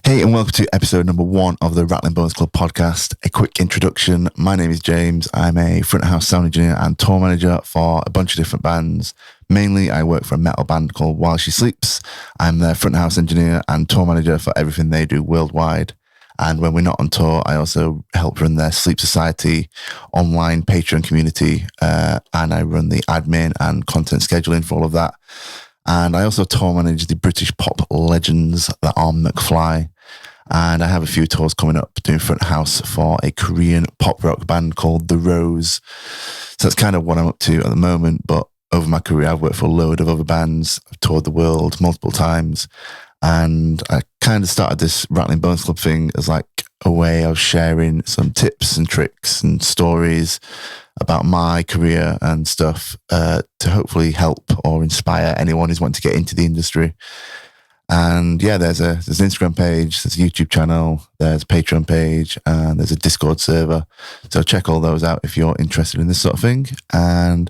Hey, and welcome to episode number 1 of the Rattlin Bones Club podcast. A quick introduction. My name is James. I'm a front of house sound engineer and tour manager for a bunch of different bands. Mainly, I work for a metal band called While She Sleeps. I'm their front of house engineer and tour manager for everything they do worldwide. And when we're not on tour, I also help run their Sleep Society online Patreon community. And I run the admin and content scheduling for all of that. And I also tour manage the British pop legends that are McFly. And I have a few tours coming up doing front house for a Korean pop rock band called The Rose. So that's kind of what I'm up to at the moment. But over my career, I've worked for a load of other bands. I've toured the world multiple times. And I kind of started this Rattlin Bones Club thing as like a way of sharing some tips and tricks and stories about my career and stuff to hopefully help or inspire anyone who's wanting to get into the industry. And yeah, there's an Instagram page, there's a YouTube channel, there's a Patreon page, and there's a Discord server. So check all those out if you're interested in this sort of thing. And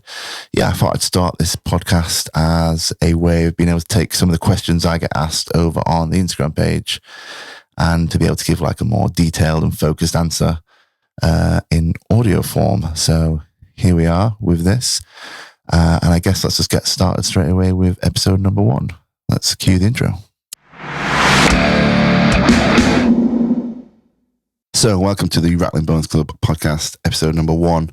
yeah, I thought I'd start this podcast as a way of being able to take some of the questions I get asked over on the Instagram page and to be able to give like a more detailed and focused answer in audio form. So here we are with this. And I guess let's just get started straight away with episode number 1. Let's cue the intro. So welcome to the Rattlin Bones Club podcast, episode number 1.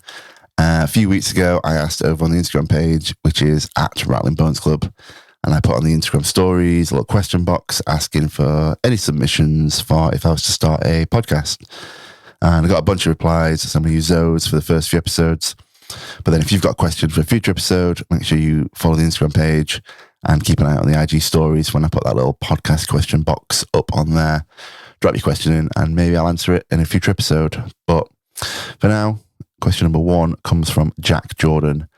A few weeks ago, I asked over on the Instagram page, which is at Rattlin Bones Club, and I put on the Instagram stories a little question box asking for any submissions for if I was to start a podcast. And I got a bunch of replies, so I'm going to use those for the first few episodes. But then if you've got a question for a future episode, make sure you follow the Instagram page and keep an eye on the IG stories when I put that little podcast question box up on there. Drop your question in and maybe I'll answer it in a future episode. But for now, question number 1 comes from Jack Jordan.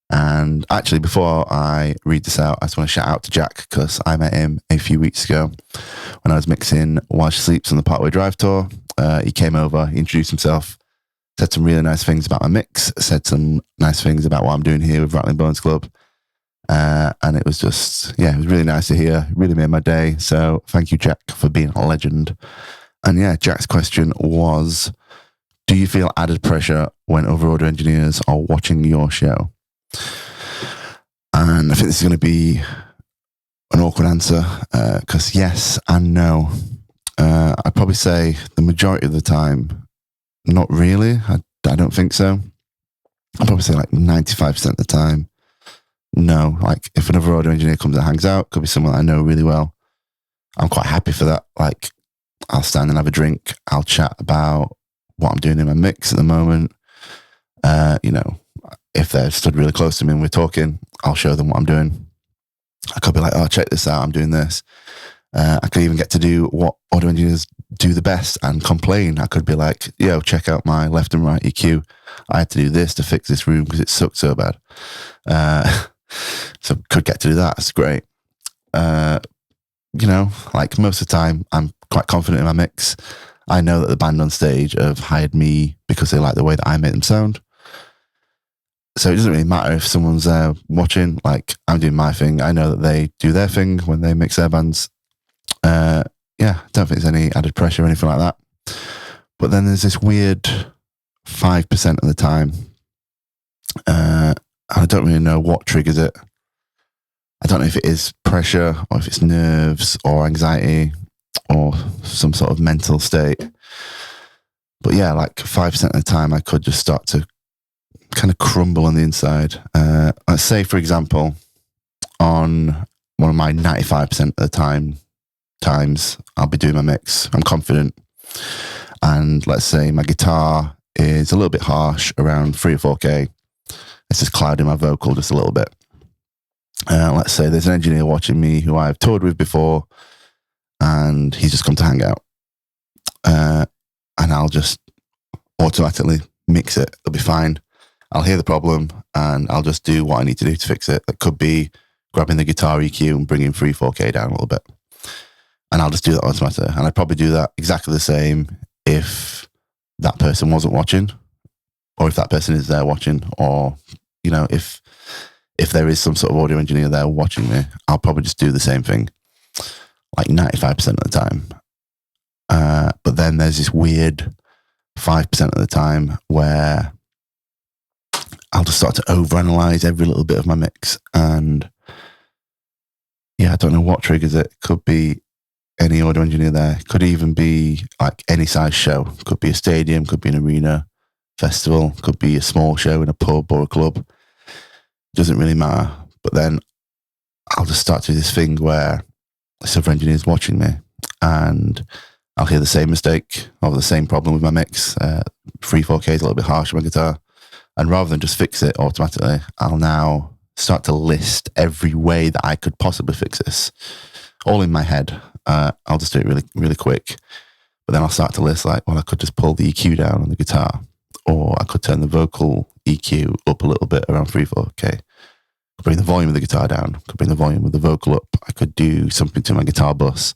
And actually, before I read this out, I just want to shout out to Jack because I met him a few weeks ago when I was mixing While She Sleeps on the Parkway Drive tour. He came over, he introduced himself, said some really nice things about my mix, said some nice things about what I'm doing here with Rattlin Bones Club. And it was just, yeah, it was really nice to hear. It really made my day. So thank you, Jack, for being a legend. And yeah, Jack's question was, do you feel added pressure when other audio engineers are watching your show? And I think this is going to be an awkward answer because yes and no. I'd probably say the majority of the time, not really. I don't think so. I'd probably say like 95% of the time. No, like if another audio engineer comes and hangs out, could be someone I know really well. I'm quite happy for that. Like I'll stand and have a drink. I'll chat about what I'm doing in my mix at the moment. If they're stood really close to me and we're talking, I'll show them what I'm doing. I could be like, oh, check this out. I'm doing this. I could even get to do what audio engineers do the best and complain. I could be like, yo, check out my left and right EQ. I had to do this to fix this room because it sucked so bad. So could get to do that. It's great. Like most of the time, I'm quite confident in my mix. I know that the band on stage have hired me because they like the way that I make them sound. So it doesn't really matter if someone's watching. Like I'm doing my thing. I know that they do their thing when they mix their bands. I don't think there's any added pressure or anything like that. But then there's this weird 5% of the time. I don't really know what triggers it. I don't know if it is pressure or if it's nerves or anxiety or some sort of mental state. But yeah, like 5% of the time I could just start to kind of crumble on the inside. Let's say, for example, on one of my 95% of the times I'll be doing my mix. I'm confident. And let's say my guitar is a little bit harsh, around 3 or 4K. It's just clouding my vocal just a little bit. Let's say there's an engineer watching me who I've toured with before and he's just come to hang out. And I'll just automatically mix it. It'll be fine. I'll hear the problem and I'll just do what I need to do to fix it. That could be grabbing the guitar EQ and bringing 3, 4K down a little bit. And I'll just do that automatically. And I'd probably do that exactly the same if that person wasn't watching, or if that person is there watching, or, if there is some sort of audio engineer there watching me, I'll probably just do the same thing, like 95% of the time. then there's this weird 5% of the time where I'll just start to overanalyze every little bit of my mix. And yeah, I don't know what triggers it. Could be any audio engineer there. Could even be like any size show. Could be a stadium, could be an arena, festival, could be a small show in a pub or a club. Doesn't really matter. But then I'll just start to do this thing where this other engineer's watching me and I'll hear the same mistake or the same problem with my mix. 3/4K is a little bit harsh on my guitar. And rather than just fix it automatically, I'll now start to list every way that I could possibly fix this, all in my head. I'll just do it really, really quick. But then I'll start to list like, well, I could just pull the EQ down on the guitar, or I could turn the vocal EQ up a little bit around 3/4K. I could bring the volume of the guitar down. I could bring the volume of the vocal up. I could do something to my guitar bus.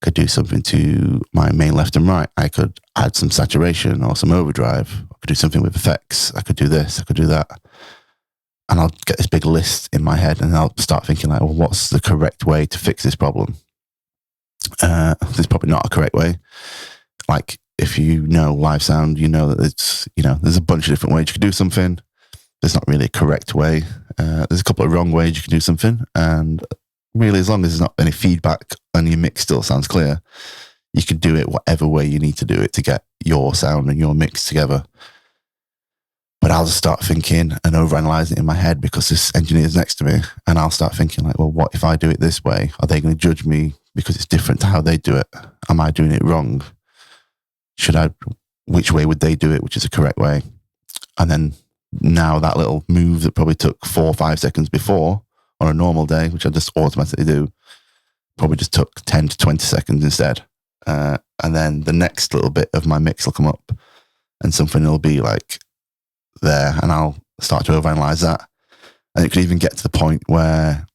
I could do something to my main left and right. I could add some saturation or some overdrive. I could do something with effects. I could do this. I could do that. And I'll get this big list in my head and I'll start thinking like, well, what's the correct way to fix this problem? There's probably not a correct way. Like if you know live sound, you know that it's, there's a bunch of different ways you could do something. There's not really a correct way. There's a couple of wrong ways you can do something. And really, as long as there's not any feedback and your mix still sounds clear, you can do it whatever way you need to do it to get your sound and your mix together. But I'll just start thinking and overanalyzing it in my head because this engineer's next to me. And I'll start thinking like, well, what if I do it this way? Are they going to judge me because it's different to how they do it? Am I doing it wrong? Which way would they do it, which is the correct way? And then now that little move that probably took 4 or 5 seconds before on a normal day, which I just automatically do, probably just took 10 to 20 seconds instead. And then the next little bit of my mix will come up and something will be like there and I'll start to overanalyze that. And it could even get to the point where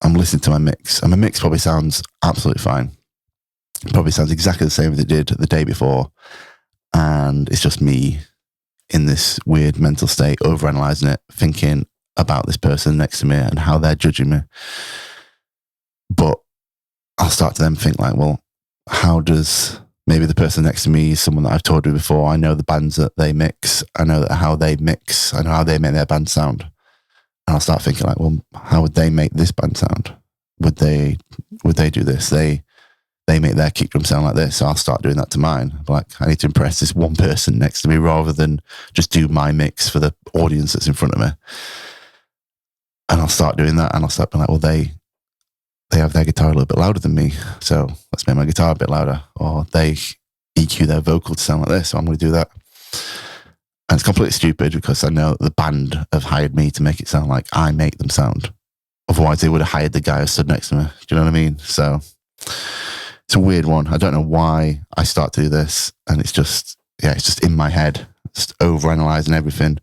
I'm listening to my mix and my mix probably sounds absolutely fine. It probably sounds exactly the same as it did the day before. And it's just me in this weird mental state, overanalyzing it, thinking about this person next to me and how they're judging me. But I'll start to then think like, well, how does maybe the person next to me is someone that I've toured with before. I know the bands that they mix. I know how they mix. I know how they make their band sound. And I'll start thinking like, well, how would they make this band sound? Would they do this? They make their kick drum sound like this. So I'll start doing that to mine. Like I need to impress this one person next to me rather than just do my mix for the audience that's in front of me. And I'll start doing that and I'll start being like, well, they have their guitar a little bit louder than me, so let's make my guitar a bit louder. Or they EQ their vocal to sound like this, so I'm going to do that. And it's completely stupid because I know the band have hired me to make it sound like I make them sound. Otherwise, they would have hired the guy who stood next to me. Do you know what I mean? So it's a weird one. I don't know why I start to do this, and it's just in my head, just overanalyzing everything.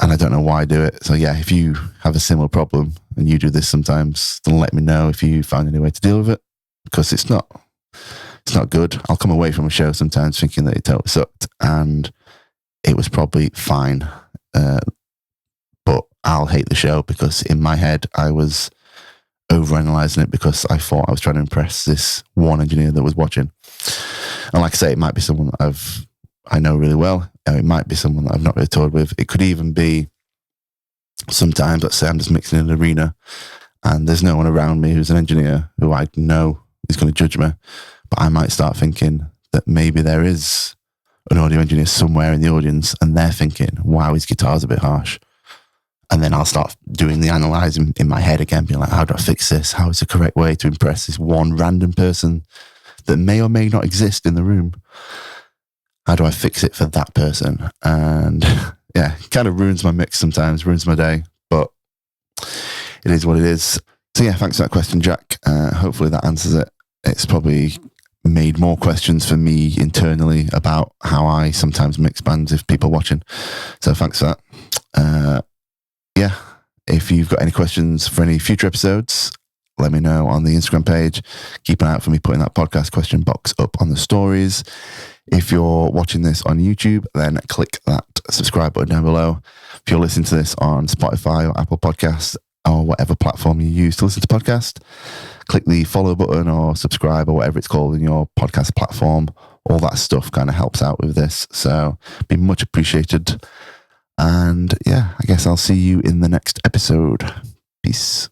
And I don't know why I do it. So yeah, if you have a similar problem and you do this sometimes, then let me know if you find any way to deal with it, because it's not good. I'll come away from a show sometimes thinking that it totally sucked and it was probably fine. But I'll hate the show because in my head I was overanalyzing it because I thought I was trying to impress this one engineer that was watching. And like I say, it might be someone that I know really well. It might be someone that I've not really toured with. It could even be sometimes, let's say I'm just mixing in an arena and there's no one around me who's an engineer who I know is going to judge me. But I might start thinking that maybe there is an audio engineer somewhere in the audience and they're thinking, wow, his guitar's a bit harsh. And then I'll start doing the analysing in my head again, being like, how do I fix this? How is the correct way to impress this one random person that may or may not exist in the room? How do I fix it for that person? And yeah, it kind of ruins my mix sometimes, ruins my day, but it is what it is. So yeah, thanks for that question, Jack. Hopefully that answers it. It's probably made more questions for me internally about how I sometimes mix bands if people are watching. So thanks for that. Yeah, if you've got any questions for any future episodes, let me know on the Instagram page. Keep an eye out for me putting that podcast question box up on the stories. If you're watching this on YouTube, then click that subscribe button down below. If you're listening to this on Spotify or Apple Podcasts or whatever platform you use to listen to podcasts, click the follow button or subscribe or whatever it's called in your podcast platform. All that stuff kind of helps out with this. So be much appreciated. And yeah, I guess I'll see you in the next episode. Peace.